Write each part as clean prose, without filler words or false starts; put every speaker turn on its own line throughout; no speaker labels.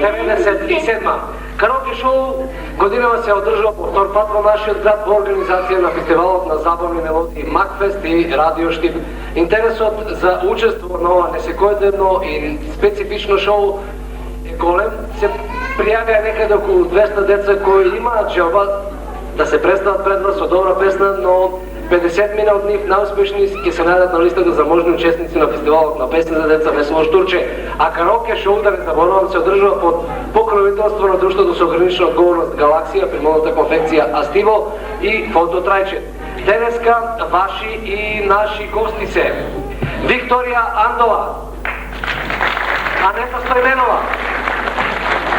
97. Караоке шоу годинава се одржува по втор пат во нашиот град во организација на фестивалот на забавни мелодии Макфест и Радио Штип. Интересот за учество на ова несекојдневно и специфично шоу е голем. Се пријавија некаде околу 200 деца кои имаат желба да се представат пред вас со добра песна, но 50 мина од нив најуспешни ќе се најдат на листата за можни учесници на фестивалот на песни за деца Весело Штурче. А караоке шоу, да не заборавам, се одржува под покровителство на друштвото со ограничена одговорност Галаксија, примолната конфекција Астиво и Фото Трајче. Денеска ваши и наши гости се Викторија Андова, Анета Стојменова,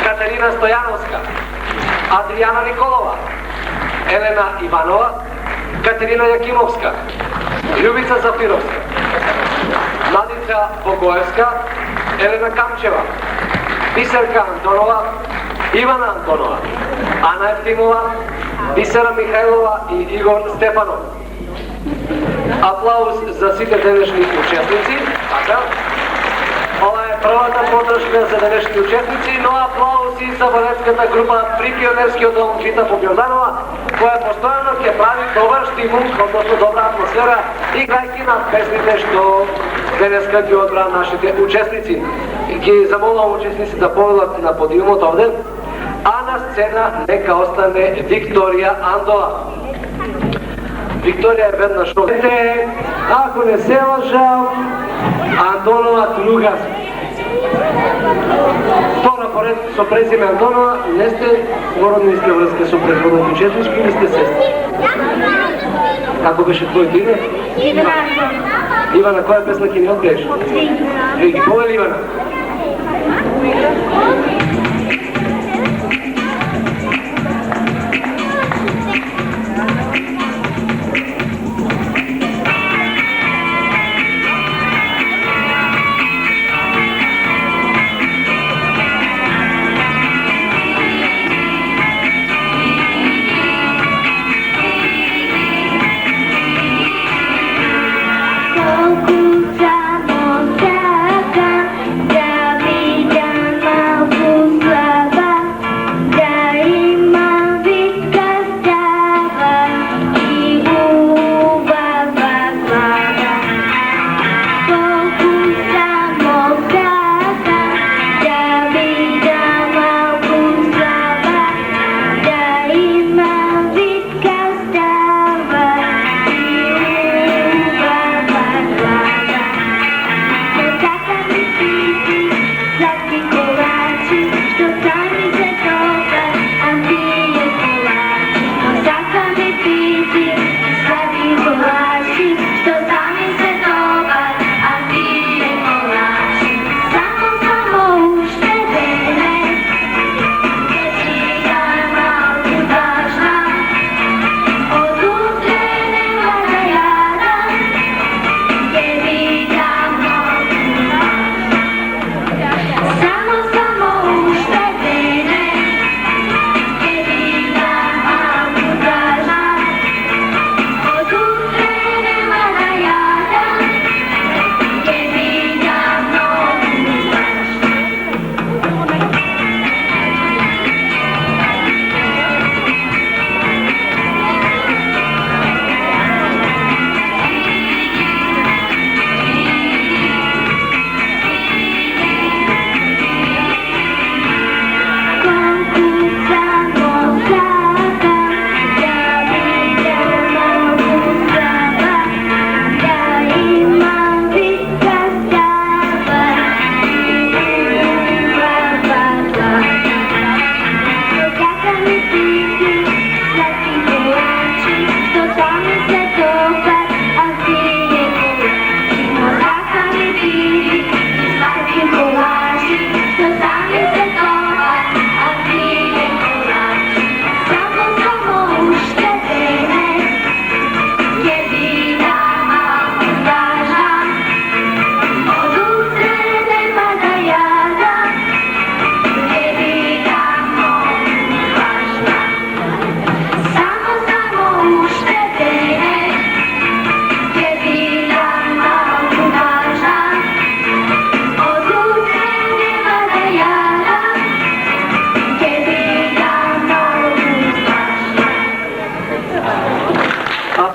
Катерина Стојановска, Адријана Николова, Елена Иванова, Катерина Јакимовска, Љубица Зафировска, Младица Богоевска, Елена Камчева, Бисерка Антонова, Ивана Антонова, Ана Ефтимова, Бисера Михајлова и Игор Стефанов. Аплауз за сите денешни учесници. Така. Ова е првата подршка за денешни учесници, но аплауз и за балетската група при пионерскиот дом Чита Попјорданова, која постојано ќе прави добар стимул, односно добра атмосфера, играјќи на песните што денеска ги одбра нашите учесници. Ги замолувам учесници да повелат на подиумот овде, а на сцена нека остане Викторија Андова. Викторија е веднаш овде, ако не се лажам, Антонова Тругас. Втора поред со презиме Антонова, не сте городнинска врска со предходното учетнички или сте сестри? Како беше твоето име?
Ивана.
Ивана, која песна ќе ни одбиеш? Ги повели Ивана.
Dari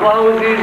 Аплаузи